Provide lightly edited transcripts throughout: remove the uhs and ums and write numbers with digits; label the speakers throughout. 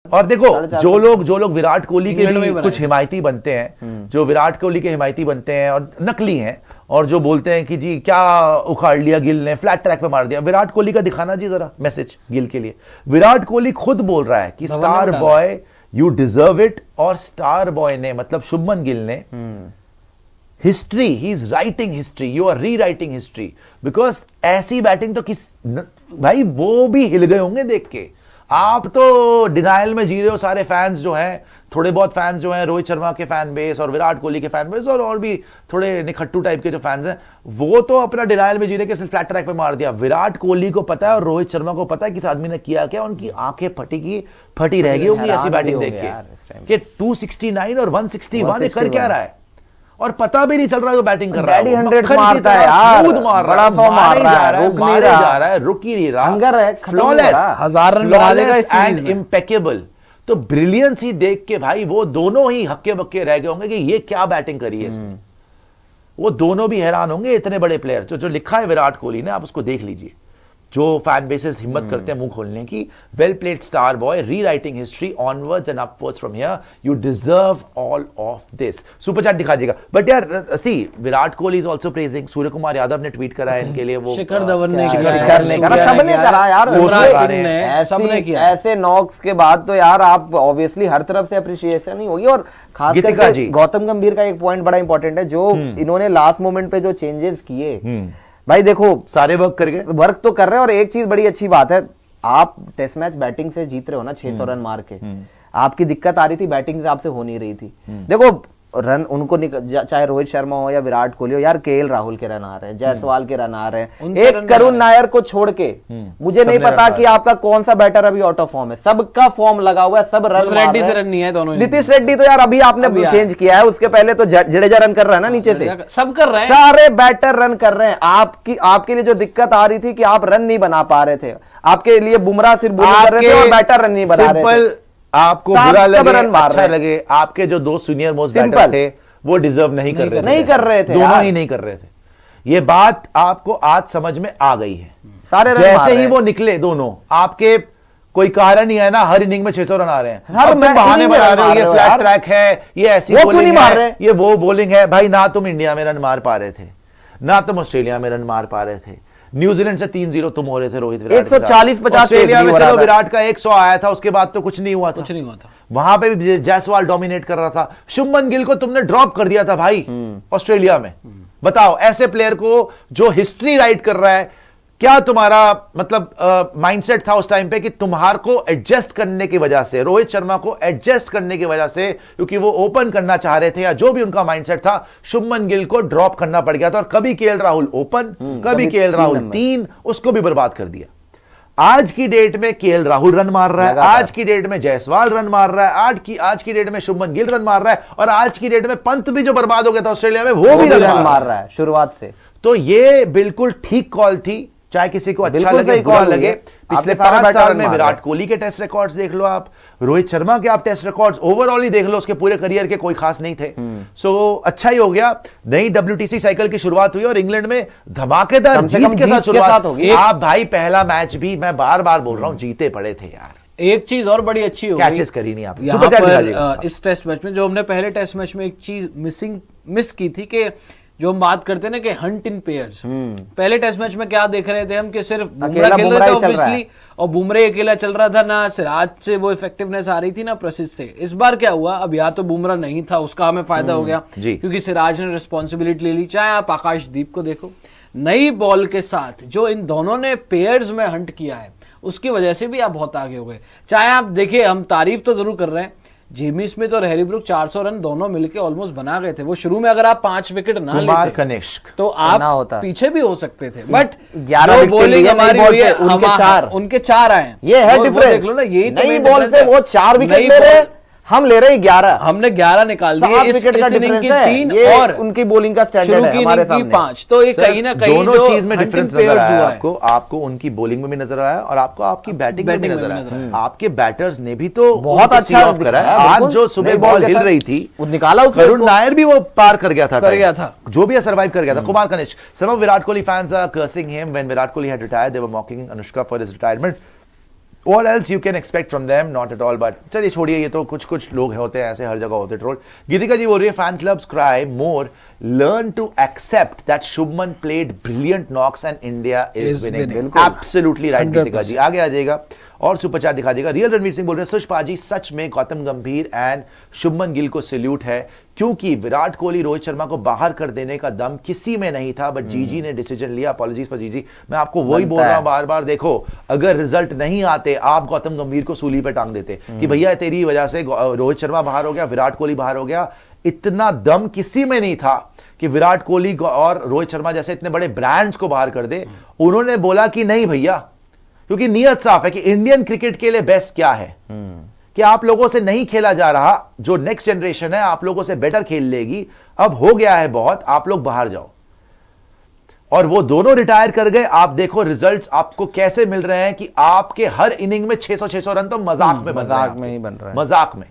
Speaker 1: और देखो जो लोग विराट कोहली के भी कुछ हिमायती बनते हैं, जो विराट कोहली के हिमायती बनते हैं और नकली हैं, और जो बोलते हैं कि जी क्या उखाड़ लिया गिल ने, फ्लैट ट्रैक पे मार दिया, विराट कोहली का दिखाना जी जरा मैसेज गिल के लिए। विराट कोहली खुद बोल रहा है कि star boy you deserve it, और स्टार बॉय ने मतलब शुभमन गिल ने history, he is writing history, you are rewriting history, because ऐसी बैटिंग तो भाई वो भी हिल गए होंगे देख के। आप तो डिनाइल में जी रहे हो, सारे फैंस जो हैं, थोड़े बहुत फैंस जो हैं रोहित शर्मा के फैन बेस और विराट कोहली के फैन बेस और भी थोड़े निखट्टू टाइप के जो फैंस हैं, वो तो अपना डिनाइल में जी रहे कि सिर्फ फ्लैट ट्रैक पे मार दिया। विराट कोहली को पता है और रोहित शर्मा को पता है कि इस आदमी ने किया क्या, उनकी आंखें फटी रह गई होंगी ऐसी बैटिंग देख के कि 269 और 161 कर क्या रहा है, और पता भी नहीं चल रहा है वो बैटिंग कर रहा है,
Speaker 2: 100 मारता है यार,
Speaker 1: स्मूथ मार रहा है, मार रहा है, रुक ही नहीं रहा, फ्लॉलेस,
Speaker 2: 1000 रन बना देगा इस सीरीज में,
Speaker 1: इम्पेकेबल। तो ब्रिलियंस ही देख के भाई वो दोनों ही हक्के बक्के रह गए होंगे कि ये क्या बैटिंग करी है इसने। वो दोनों भी हैरान होंगे, इतने बड़े प्लेयर। जो लिखा है विराट कोहली ने, आप उसको देख लीजिए, जो फैन बेसेस हिम्मत करते हैं मुंह खोलने की। Well played star boy, rewriting history onwards and upwards from here, you deserve all of this. Super chat दिखा दीजिएगा। बट यार see Virat Kohli is also praising, Suryakumar Yadav ने ट्वीट करा है इनके लिए, वो
Speaker 2: शिखर धवन ने
Speaker 3: करा, सबने करा यार, सबने किया। ऐसे नॉक्स के बाद तो यार आप ऑब्वियसली हर तरफ से अप्रिशिएशन ही होगी। और खास करके गौतम गंभीर का एक पॉइंट बड़ा इंपॉर्टेंट है, जो इन्होंने लास्ट मोमेंट पे जो चेंजेस किए, भाई देखो सारे वर्क तो कर रहे हैं। और एक चीज बड़ी अच्छी बात है, आप टेस्ट मैच बैटिंग से जीत रहे हो ना 600 रन मार के, आपकी दिक्कत आ रही थी बैटिंग से, आपसे हो नहीं रही थी। देखो रन उनको चाहे रोहित शर्मा हो या विराट कोहली हो, यार केएल राहुल के रन आ रहे हैं, जायसवाल के रन आ रहे हैं, एक करुण नायर को छोड़ के मुझे नहीं पता कि आपका कौन सा बैटर अभी आउट ऑफ फॉर्म है, सबका फॉर्म लगा हुआ है, सब रन
Speaker 2: रेड्डी से रन नहीं है दोनों।
Speaker 3: नीतीश रेड्डी तो यार अभी आपने चेंज किया है, उसके पहले तो जडेजा रन कर रहा है ना नीचे से,
Speaker 2: सब कर रहे हैं,
Speaker 3: सारे बैटर रन कर रहे हैं। आपके लिए जो दिक्कत आ रही थी कि आप रन नहीं बना पा रहे थे, आपके लिए बुमराह सिर्फ बॉलिंग कर रहे थे और बैटर रन नहीं बना रहे थे।
Speaker 1: आपको बुरा लगे अच्छा लगे, आपके जो दो सीनियर मोस्ट बैटर थे वो डिजर्व नहीं कर रहे थे, दोनों ही नहीं कर रहे थे। ये बात आपको आज समझ में आ गई है।
Speaker 3: सारे
Speaker 1: जैसे ही वो निकले दोनों, आपके कोई कारण नहीं है ना, हर इनिंग में 600 रन आ रहे हैं, हर बहाने बना रहे हो, ये फ्लैट ट्रैक है, ये ऐसी बॉलिंग है, ये वो बॉलिंग है। भाई ना तुम इंडिया में रन मार पा रहे थे, ना तुम ऑस्ट्रेलिया में रन मार पा रहे थे, न्यूजीलैंड से 3-0 तुम हो रहे थे रोहित,
Speaker 3: 140-50
Speaker 1: ऑस्ट्रेलिया में चलो विराट का 100 आया था, उसके बाद तो कुछ नहीं हुआ
Speaker 2: था,
Speaker 1: वहां पे भी जायसवाल डोमिनेट कर रहा था। शुभमन गिल को तुमने ड्रॉप कर दिया था भाई ऑस्ट्रेलिया में। बताओ ऐसे प्लेयर को जो हिस्ट्री राइट कर रहा है, क्या तुम्हारा मतलब माइंडसेट था उस टाइम पे कि तुम्हारे को एडजस्ट करने की वजह से, रोहित शर्मा को एडजस्ट करने की वजह से, क्योंकि वो ओपन करना चाह रहे थे या जो भी उनका माइंडसेट था, शुभमन गिल को ड्रॉप करना पड़ गया था। और कभी केएल राहुल ओपन, कभी केएल राहुल 3, उसको भी बर्बाद कर दिया। आज की डेट में केएल राहुल रन मार रहा है, आज की डेट में जायसवाल रन मार रहा है, आज की डेट में शुभमन गिल रन मार रहा है, और आज की डेट में पंत भी जो बर्बाद हो गया था ऑस्ट्रेलिया में, वो भी रन मार रहा है
Speaker 3: शुरुआत से।
Speaker 1: तो ये बिल्कुल ठीक कॉल थी, चाहे किसी को अच्छा लगे बुरा लगे। पिछले 5 साल में विराट कोहली के टेस्ट रिकॉर्ड्स देख लो आप, रोहित शर्मा के आप टेस्ट रिकॉर्ड्स ओवरऑल ही देख लो, उसके पूरे करियर के कोई खास नहीं थे। सो अच्छा ही हो गया, नई WTC साइकिल की शुरुआत हुई और इंग्लैंड में धमाकेदार जीत के साथ शुरुआत होगी। आप भाई पहला मैच भी मैं बार बार बोल रहा हूं जीते पड़े थे यार।
Speaker 2: एक चीज और बड़ी अच्छी हो गई,
Speaker 1: कैचेस करी नहीं आप
Speaker 2: यहाँ पर इस टेस्ट मैच में, जो हमने पहले टेस्ट मैच में एक चीज मिस की थी कि जो हम बात करते हैं ना कि हंट इन पेयर्स, पहले टेस्ट मैच में क्या देख रहे थे हम कि सिर्फ बुमराह खेल रहे थे ऑब्वियसली, और बुमराह अकेला चल रहा था, ना सिराज से वो इफेक्टिवनेस आ रही थी ना प्रसिद्ध से। इस बार क्या हुआ, अब या तो बुमराह नहीं था, उसका हमें फायदा हो गया क्योंकि सिराज ने रिस्पॉन्सिबिलिटी ले ली। चाहे आप आकाशदीप को देखो, नई बॉल के साथ जो इन दोनों ने पेयर्स में हंट किया है, उसकी वजह से भी आप बहुत आगे हो गए। चाहे आप देखिए, हम तारीफ तो जरूर कर रहे हैं, जेमी स्मिथ और हैरी ब्रूक 400 रन दोनों मिलके ऑलमोस्ट बना गए थे। वो शुरू में अगर आप 5 विकेट ना लेते
Speaker 1: कनिष्क
Speaker 2: तो आप पीछे भी हो सकते थे, बट
Speaker 3: 11
Speaker 2: बॉलिंग हमारी हुई है, उनके 4 आए।
Speaker 3: ये है डिफरेंस, देख लो ना, यही नई बॉल से वो 4 विकेट ले रहे, हम ले रहे 11,
Speaker 2: हमने 11 निकाल दिए। इस इनिंग की 3 और
Speaker 3: उनकी बॉलिंग का स्टैंडर्ड है हमारे सामने
Speaker 2: 5, तो ये कहीं ना कहीं
Speaker 1: दोनों चीज में डिफरेंस नजर आया आपको। आपको उनकी बॉलिंग में भी नजर आया और आपको आपकी बैटिंग में भी नजर आया। आपके बैटर्स ने भी तो बहुत अच्छा करा है। आज जो सुबह बॉल हिल रही थी
Speaker 3: निकाला,
Speaker 1: करुण नायर भी वो पार कर गया था, जो भी सर्वाइव कर गया था। Kumar Kanishka, some of Virat Kohli fans are cursing him when Virat Kohli had retired. They were mocking Anushka for his retirement. What else you can expect from them? Not at all. But चलिए छोड़िए, ये तो कुछ लोग होते हैं ऐसे, हर जगह होते ट्रोल. गीतिका जी बोल रही है fan clubs cry more, learn to accept that Shubman played brilliant knocks and India is winning. Absolutely right गीतिका जी. आगे आ जाएगा और सुपर चैट दिखा देगा. रियल रणवीर सिंह बोल रहे हैं, सुश पाजी सच में गौतम गंभीर एंड शुभमन गिल को सैल्यूट है, क्योंकि विराट कोहली रोहित शर्मा को बाहर कर देने का दम किसी में नहीं था, बट जीजी ने डिसीजन लिया. अपॉलॉजीज फॉर जीजी. मैं आपको वही बोल रहा हूं बार बार, देखो अगर रिजल्ट नहीं आते आप गौतम गंभीर को सूली पे टांग देते कि भैया तेरी वजह से रोहित शर्मा बाहर हो गया, विराट कोहली बाहर हो गया. इतना दम किसी में नहीं था कि विराट कोहली और रोहित शर्मा जैसे इतने बड़े ब्रांड्स को बाहर कर दे. उन्होंने बोला कि नहीं भैया, क्योंकि नियत साफ है कि इंडियन क्रिकेट के लिए बेस्ट क्या है कि आप लोगों से नहीं खेला जा रहा, जो नेक्स्ट जनरेशन है आप लोगों से बेटर खेल लेगी, अब हो गया है बहुत, आप लोग बाहर जाओ. और वो दोनों रिटायर कर गए. आप देखो रिजल्ट्स आपको कैसे मिल रहे हैं कि आपके हर इनिंग में 600 रन तो मजाक में ही बन रहा है, मजाक में.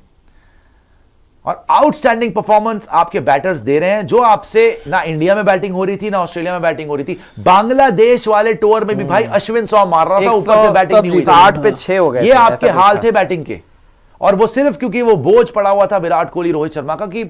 Speaker 1: और आउटस्टैंडिंग परफॉर्मेंस आपके बैटर्स दे रहे हैं, जो आपसे ना इंडिया में बैटिंग हो रही थी ना ऑस्ट्रेलिया में बैटिंग हो रही थी. बांग्लादेश वाले टूर में भी भाई अश्विन 100 मार रहा था, ऊपर से बैटिंग नहीं हुई,
Speaker 3: 60 पे 6 हो गए.
Speaker 1: ये आपके हाल थे बैटिंग के. और वो सिर्फ क्योंकि वो बोझ पड़ा हुआ था विराट कोहली रोहित शर्मा का कि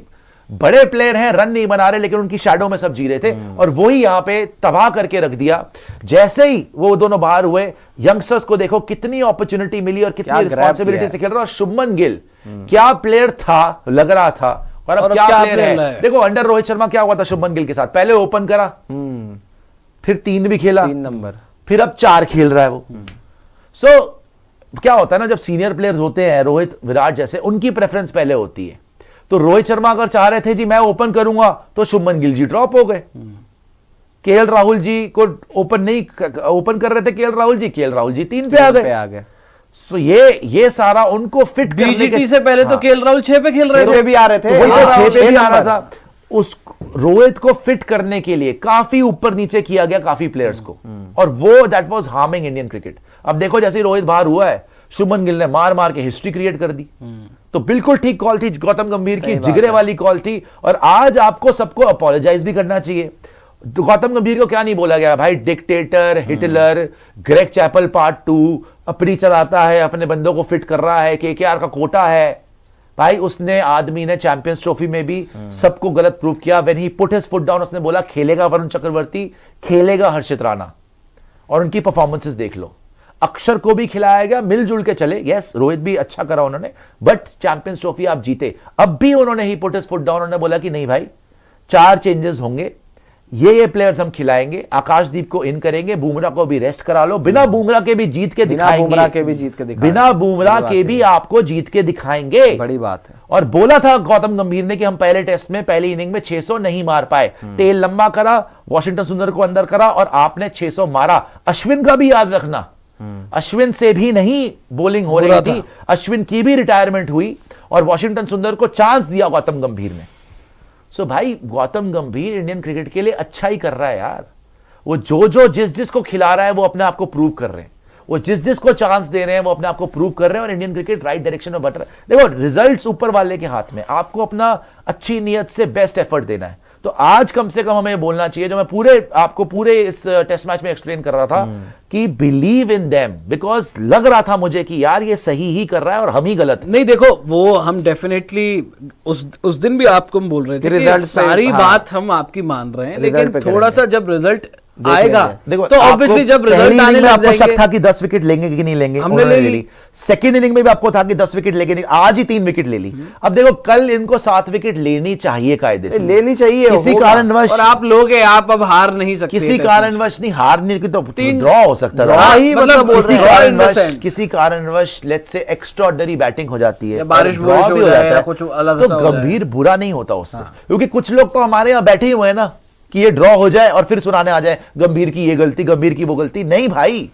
Speaker 1: बड़े प्लेयर हैं, रन नहीं बना रहे, लेकिन उनकी शैडो में सब जी रहे थे. और वही यहां पे तबाह करके रख दिया. जैसे ही वो दोनों बाहर हुए, यंगस्टर्स को देखो कितनी अपॉर्चुनिटी मिली और कितनी रिस्पॉन्सिबिलिटी से खेल रहा. और शुभमन गिल क्या प्लेयर था, लग रहा था, और अब क्या प्लेयर है. देखो अंडर रोहित शर्मा क्या हुआ था शुभमन गिल के साथ, पहले ओपन करा, फिर 3 भी खेला,
Speaker 3: 3 नंबर,
Speaker 1: फिर अब 4 खेल रहा है वो. सो क्या होता है ना, जब सीनियर प्लेयर्स होते हैं रोहित विराट जैसे, उनकी प्रेफरेंस पहले होती है. तो रोहित शर्मा अगर चाह रहे थे जी मैं ओपन करूंगा, तो शुभमन गिल जी ड्रॉप हो गए. केएल राहुल जी को ओपन कर रहे थे केएल राहुल जी 3 पे आ गए. सो ये सारा उनको फिट
Speaker 2: बीजीटी से पहले तो केएल राहुल 6 पे खेल रहे थे,
Speaker 3: भी आ रहे थे,
Speaker 1: 6 पे भी आ रहा था. उस रोहित को फिट करने के लिए काफी ऊपर नीचे किया गया काफी प्लेयर्स को, और वो that was harming Indian cricket. अब देखो जैसे रोहित बाहर हुआ है, शुभमन गिल ने मार के हिस्ट्री क्रिएट कर दी. तो बिल्कुल ठीक कॉल थी गौतम गंभीर की, जिगरे वाली कॉल थी. और आज आपको सबको अपोलोजाइज भी करना चाहिए. तो गौतम गंभीर को क्या नहीं बोला गया भाई, dictator, Hitler, Greg Chappell part 2, अपनी चलाता है, अपने बंदों को फिट कर रहा है, केकेआर का कोटा है. भाई उसने आदमी ने चैंपियंस ट्रॉफी में भी सबको गलत प्रूव किया. When he put his foot down, उसने बोला खेलेगा वरुण चक्रवर्ती, खेलेगा हर्षित राणा. और उनकी परफॉर्मेंसेस देख लो, अक्षर को भी खिलाया गया, मिलजुल के चले. यस रोहित भी अच्छा करा उन्होंने, बट चैंपियंस ट्रॉफी आप जीते. अब भी उन्होंने ही पुट हिज फुट डाउन, उन्होंने बोला कि नहीं भाई 4 चेंजेस होंगे, ये प्लेयर्स हम खिलाएंगे, आकाशदीप को इन करेंगे, बुमराह को भी रेस्ट करा लो, बिना बुमराह के भी जीत के दिखाएंगे, बिना बुमराह के भी आपको जीत के दिखाएंगे.
Speaker 3: बड़ी बात है.
Speaker 1: और बोला था गौतम गंभीर ने कि हम पहले टेस्ट में पहली इनिंग में 600 नहीं मार पाए, तेल लंबा करा, वॉशिंगटन सुंदर को अंदर करा और आपने 600 मारा. अश्विन का भी याद रखना, अश्विन से भी नहीं बॉलिंग हो रही थी, अश्विन की भी रिटायरमेंट हुई और वॉशिंगटन सुंदर को चांस दिया गौतम गंभीर ने. सो भाई गौतम गंभीर इंडियन क्रिकेट के लिए अच्छा ही कर रहा है यार. वो जो जिस को खिला रहा है वो अपने आप को प्रूव कर रहे हैं, वो जिस को चांस दे रहे हैं वो अपने आप को प्रूव कर रहे हैं, और इंडियन क्रिकेट राइट डायरेक्शन में बढ़ रहा है. देखो रिजल्ट्स ऊपर वाले के हाथ में, आपको अपना अच्छी नीयत से बेस्ट एफर्ट देना है. तो आज कम से कम हमें बोलना चाहिए, जो मैं आपको पूरे इस टेस्ट मैच में एक्सप्लेन कर रहा था, कि बिलीव इन देम, बिकॉज लग रहा था मुझे कि यार ये सही ही कर रहा है और हम ही गलत.
Speaker 2: नहीं देखो वो हम डेफिनेटली उस दिन भी आपको हम बोल रहे थे कि सारी बात हम आपकी मान रहे हैं, लेकिन थोड़ा सा जब रिजल्ट आएगा
Speaker 1: देखो
Speaker 2: तो ऑब्वियसली जब रिजल्ट आने लग
Speaker 1: आपको शक था कि 10 विकेट लेंगे कि नहीं लेंगे, हमने ले ली. सेकंड इनिंग में भी आपको था कि 10 विकेट लेंगे, आज ही 3 विकेट ले ली. अब देखो कल इनको 7 विकेट लेनी चाहिए, कायदे से लेनी चाहिए. किसी कारणवश,
Speaker 2: और आप लोगे, आप अब हार नहीं सकते.
Speaker 1: किसी कारणवश नहीं, हारने की तो ड्रॉ हो सकता था, किसी कारणवश लेट्स से एक्स्ट्राऑर्डिनरी बैटिंग हो जाती है,
Speaker 2: बारिश भी हो जाता है, कुछ अलग,
Speaker 1: तो गंभीर बुरा नहीं होता उससे. क्योंकि कुछ लोग तो हमारे यहाँ बैठे हुए हैं ना कि ये ड्रॉ हो जाए और फिर सुनाने आ जाए गंभीर की ये गलती, गंभीर की वो गलती. नहीं भाई,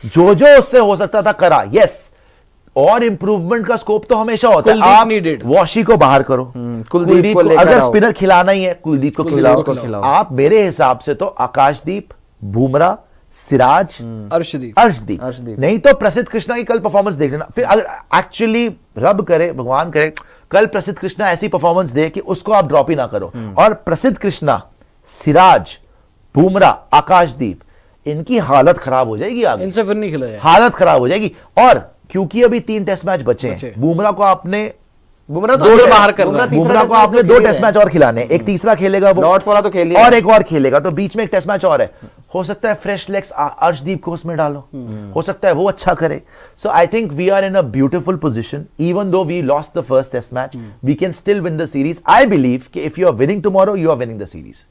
Speaker 1: जो उससे हो सकता था करा. यस, और इंप्रूवमेंट का स्कोप तो हमेशा होता है. आप वॉशी को बाहर करो, कुलदीप को अगर स्पिनर खिलाना ही है कुलदीप को खिलाओ. आप मेरे हिसाब से तो आकाशदीप, बुमराह, सिराज, अर्शदीप, नहीं तो प्रसिद्ध कृष्णा की कल परफॉर्मेंस देख लेना. फिर अगर एक्चुअली रब करे, भगवान करे, कल प्रसिद्ध कृष्णा ऐसी परफॉर्मेंस दे कि उसको आप ड्रॉप ही ना करो, और प्रसिद्ध कृष्णा, सिराज, बुमराह, आकाशदीप इनकी हालत खराब हो जाएगी आगे,
Speaker 2: इनसे फिर नहीं खेला जाएगा,
Speaker 1: हालत खराब हो जाएगी। और क्योंकि अभी 3 टेस्ट मैच बचे हैं, बुमराह को आपने
Speaker 3: बुमराह
Speaker 2: बाहर कर रहा है,
Speaker 1: बुमराह को आपने 2 टेस्ट मैच और खिलाने, एक तीसरा खेलेगा वो,
Speaker 3: लॉर्ड्स वाला तो खेल लिया
Speaker 1: और एक और खेलेगा, तो बीच में एक टेस्ट मैच और है। हो सकता है फ्रेश लेग्स अर्शदीप को उसमें डालो, हो सकता है वो अच्छा करे। So I think we are in a beautiful position, even though we lost the first test match, we can still win the series. I believe कि if you are winning tomorrow, you are winning the series.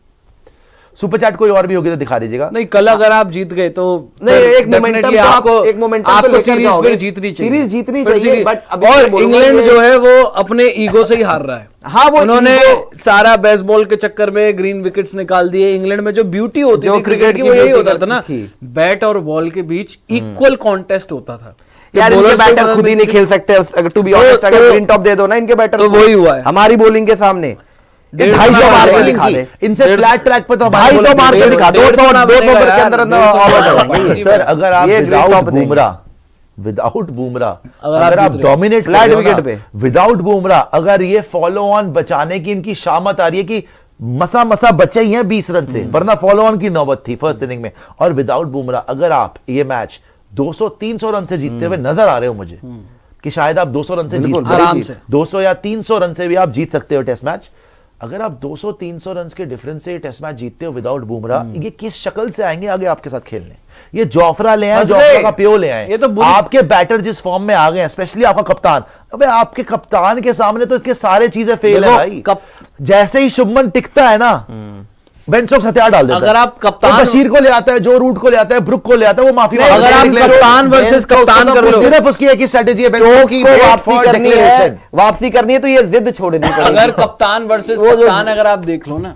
Speaker 1: Super chat कोई और भी होगी तो दिखा दीजिएगा।
Speaker 2: नहीं, कल अगर आप जीत गए तो
Speaker 3: नहीं, एक मोमेंटम
Speaker 2: आपको सीरीज फिर जीतनी चाहिए,
Speaker 3: सीरीज जीतनी चाहिए। बट
Speaker 2: और इंग्लैंड जो है वो अपने ईगो से ही हार रहा है।
Speaker 3: हाँ, वो
Speaker 2: उन्होंने सारा बेसबॉल के चक्कर में ग्रीन विकेट्स निकाल दिए। इंग्लैंड में जो ब्यूटी होती थी क्रिकेट की, वो यही होता था ना, बैट और बॉल के बीच इक्वल कॉन्टेस्ट होता था।
Speaker 3: यार इनके बैटर खुद ही नहीं खेल सकते, अगर टू बी ऑनेस्ट, अगर ग्रीन टॉप दे दो ना इनके बैटर,
Speaker 2: तो वही हुआ है
Speaker 3: हमारी बॉलिंग के सामने।
Speaker 1: 250 मार के दिखा दे, इनसे फ्लैट ट्रैक पे तो
Speaker 3: 250 मार के दिखा, 200 ओवर के अंदर अंदर।
Speaker 1: सर अगर आप विदाउट बुमराह अगर आप डोमिनेट
Speaker 3: फ्लैट विकेट पे,
Speaker 1: विदाउट बुमराह अगर ये फॉलो ऑन बचाने की इनकी शामत आ रही है कि मसा मसा बचे ही हैं 20 रन से, वरना फॉलो ऑन की नौबत थी फर्स्ट इनिंग में। और विदाउट बुमराह अगर आप ये मैच 200-300 रन से जीतते हुए नजर आ रहे हो मुझे, कि शायद आप 200 रन से जीत
Speaker 2: आराम से
Speaker 1: 200 या 300 रन से भी आप जीत सकते हो टेस्ट मैच। अगर आप 200-300 रन के डिफरेंस से टेस्ट मैच जीतते हो विदाउट बुमराह, ये किस शक्ल से आएंगे आगे आपके साथ खेलने? ये जोफ्रा ले आए, जोफ्रा का प्यो ले आए।
Speaker 2: ये तो
Speaker 1: आपके बैटर जिस फॉर्म में आ गए हैं, स्पेशली आपका कप्तान, अबे आपके कप्तान के सामने तो इसके सारे चीजें फेल है भाई। जैसे ही शुभमन टिकता है ना, बेन स्टोक्स हथियार डाल देता है।
Speaker 2: अगर आप कप्तान
Speaker 1: बशीर को ले आता है, जो रूट को ले आता है, ब्रुक को ले आता है, वो माफी मांगता है।
Speaker 2: अगर आप कप्तान वर्सेस कप्तान कर लो,
Speaker 1: सिर्फ उसकी एक ही स्ट्रेटेजी है,
Speaker 3: वापसी करनी है तो ये जिद छोड़नी पड़ेगी।
Speaker 2: अगर कप्तान वर्सेस कप्तान अगर आप देख लो ना,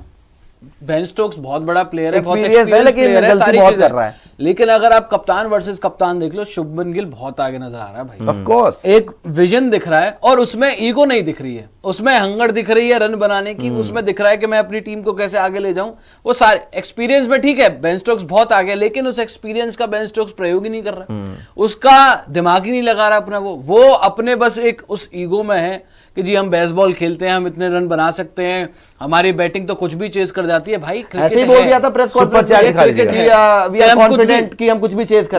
Speaker 2: बेन स्टोक्स बहुत बड़ा प्लेयर है, बहुत एक्सपीरियंस
Speaker 3: लेकिन गलती बहुत कर रहा है।
Speaker 2: लेकिन अगर आप कप्तान वर्सेस कप्तान देख लो, शुभमन गिल बहुत आगे नजर आ रहा है भाई।
Speaker 1: ऑफ कोर्स
Speaker 2: एक विजन दिख रहा है, और उसमें ईगो नहीं दिख रही है, उसमें हंगर दिख रही है रन बनाने की, उसमें दिख रहा है कि मैं अपनी टीम को कैसे आगे ले जाऊं। वो सारे एक्सपीरियंस में ठीक है, बेन स्टोक्स बहुत आगे, लेकिन उस एक्सपीरियंस का बेन स्टोक्स प्रयोग ही नहीं कर रहा, उसका दिमाग ही नहीं लगा रहा अपना। वो अपने बस एक उस ईगो में है कि जी हम बेसबॉल खेलते हैं, हम इतने रन बना सकते हैं, हमारी बैटिंग तो कुछ भी चेज कर जाती है भाई।
Speaker 3: ऐसे ही बोल दिया था प्रेस कॉन्फ्रेंस में, हम कुछ भी चेज कर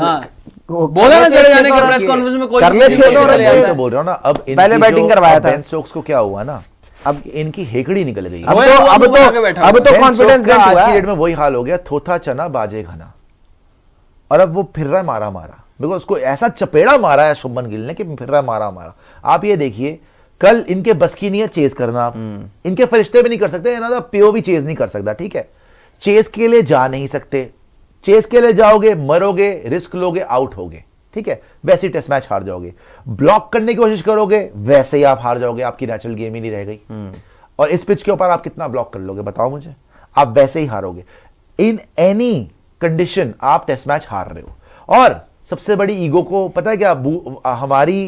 Speaker 2: बोला ना जडेजा ने कि प्रेस कॉन्फ्रेंस में कोई
Speaker 1: तो बोल रहा हूं ना। अब
Speaker 3: पहले बैटिंग करवाया था
Speaker 1: बेन स्टोक्स को, क्या हुआ ना, अब इनकी हेकड़ी निकल गई।
Speaker 3: अब तो कॉन्फिडेंस
Speaker 1: का आज की डेट में वही हाल हो गया, थोथा चना बाजे घना। और अब वो फिर रहा है मारा बिकॉज उसको ऐसा चपेड़ा मारा है शुभमन गिल ने कि फिर रहा है मारा। आप ये देखिए, कल इनके बस की नहीं है चेज करना, आप इनके फरिश्ते भी नहीं कर सकते ना, पियो भी चेज नहीं कर सकता, ठीक है। चेज के लिए जा नहीं सकते, चेज के लिए जाओगे मरोगे, रिस्क लोगे आउट होगे, ठीक है, वैसे ही टेस्ट मैच हार जाओगे। ब्लॉक करने की कोशिश करोगे, वैसे ही आप हार जाओगे, आपकी नेचुरल गेम ही नहीं रह गई। और इस पिच के ऊपर आप कितना ब्लॉक कर लोगे बताओ मुझे, आप वैसे ही हारोगे। इन एनी कंडीशन आप टेस्ट मैच हार रहे हो। और सबसे बड़ी ईगो को पता है क्या, हमारी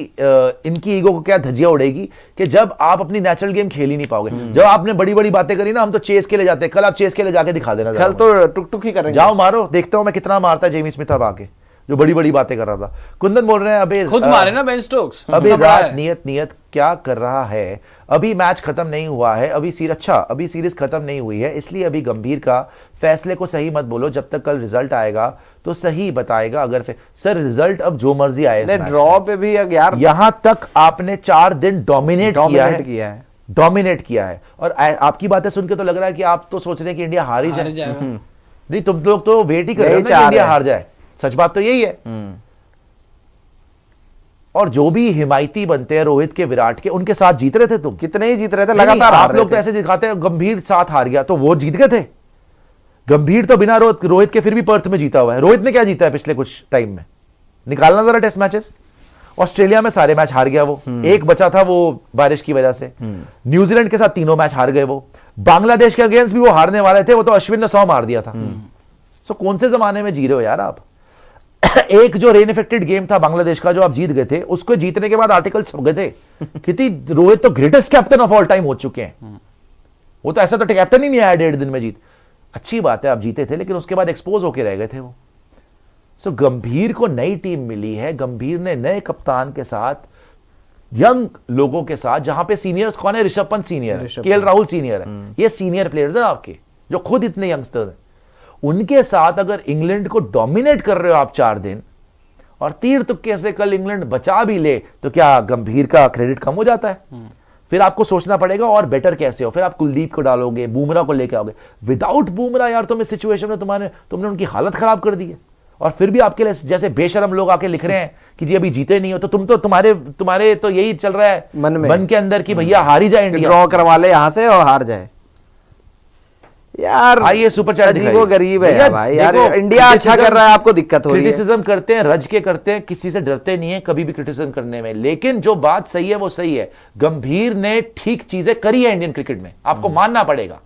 Speaker 1: इनकी ईगो को क्या धजिया उड़ेगी कि जब आप अपनी नेचुरल गेम खेल ही नहीं पाओगे। जब आपने बड़ी बड़ी बातें करी ना, हम तो चेस के लिए जाते हैं, कल आप चेस के लिए जाके दिखा देना,
Speaker 3: कल तो टुक टुक ही करेंगे,
Speaker 1: जाओ मारो, देखता हूं मैं कितना मारता है जेमी स्मिथ अब आके, जो बड़ी बड़ी बातें कर रहा था। कुंदन बोल रहे हैं अभी
Speaker 2: खुद मारे ना बेन स्टोक्स,
Speaker 1: अभी रात नियत क्या कर रहा है, अभी मैच खत्म नहीं हुआ है, अभी सीरीज खत्म नहीं हुई है, इसलिए अभी गंभीर का फैसले को सही मत बोलो, जब तक कल रिजल्ट आएगा तो सही बताएगा। अगर सर रिजल्ट अब जो मर्जी आए,
Speaker 3: ड्रॉ पे भी यार
Speaker 1: यहां तक आपने 4 दिन डोमिनेट किया है। और आपकी बातें सुन के तो लग रहा है कि आप तो सोच रहे हैं कि इंडिया हार ही जाए। नहीं, तुम लोग तो वेट ही कर रहे हो कि इंडिया हार जाए, सच बात तो यही है। और जो भी हिमायती बनते हैं रोहित के, विराट के, उनके साथ जीत रहे थे तुम,
Speaker 3: कितने ही जीत रहे थे लगातार।
Speaker 1: आप लोग तो ऐसे दिखाते हैं गंभीर साथ हार गया तो वो जीत गए थे। गंभीर तो बिना रोहित के फिर भी पर्थ में जीता हुआ है। रोहित ने क्या जीता है पिछले कुछ टाइम में, निकालना जरा टेस्ट मैचेस। ऑस्ट्रेलिया में सारे मैच हार गया वो, एक बचा था वो बारिश की वजह से। न्यूजीलैंड के साथ तीनों मैच हार गए वो। बांग्लादेश के अगेंस्ट भी वो हारने वाले थे, वो तो अश्विन ने 100 मार दिया था। सो कौन से जमाने में जी रहे हो यार आप। एक जो रेन इफेक्टेड गेम था बांग्लादेश का, जो आप जीत गए थे, उसको जीतने के बाद आर्टिकल छप गए थे कि रोहित तो greatest captain of all time हो चुके हैं। वो तो ऐसा तो कैप्टन ही नहीं आया 1.5 दिन में जीत। अच्छी बात है आप जीते थे, लेकिन उसके बाद एक्सपोज होके रह गए थे वो। सो गंभीर को नई टीम मिली है, गंभीर ने नए कप्तान के साथ, यंग लोगों के साथ, जहां पे सीनियर्स कौन है, ऋषभ पंत सीनियर है, केएल राहुल सीनियर है, ये सीनियर प्लेयर्स हैं आपके जो खुद इतने यंगस्टर्स हैं। उनके साथ अगर इंग्लैंड को डोमिनेट कर रहे हो आप 4 दिन और तीर तुक्के से कल इंग्लैंड बचा भी ले तो क्या गंभीर का क्रेडिट कम हो जाता है? फिर आपको सोचना पड़ेगा और बेटर कैसे हो। फिर आप कुलदीप को डालोगे, बुमराह को लेके आओगे। विदाउट बुमराह यार तुम इस सिचुएशन में तुमने उनकी हालत खराब कर दी है। और फिर भी आपके लिए जैसे बेशरम लोग आके लिख रहे हैं कि जी अभी जीते नहीं हो, तो तुम्हारे तो यही चल रहा है मन के अंदर कि भैया हार ही जाए इंडिया,
Speaker 3: ड्रॉ करवा ले यहां से और हार जाए। यार
Speaker 1: आइए सुपर चैट
Speaker 3: वो गरीब है भाई यार, इंडिया अच्छा कर रहा है, आपको दिक्कत हो रही है।
Speaker 1: क्रिटिसिज्म करते हैं, रज के करते हैं, किसी से डरते नहीं है कभी भी क्रिटिसिज्म करने में। लेकिन जो बात सही है वो सही है, गंभीर ने ठीक चीजें करी है इंडियन क्रिकेट में, आपको मानना पड़ेगा।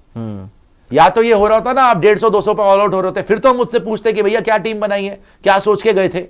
Speaker 1: या तो ये हो रहा होता ना आप 150-200 पे ऑल आउट हो रहे होते, फिर तो हम मुझसे पूछते कि भैया क्या टीम बनाई है, क्या सोच के गए थे।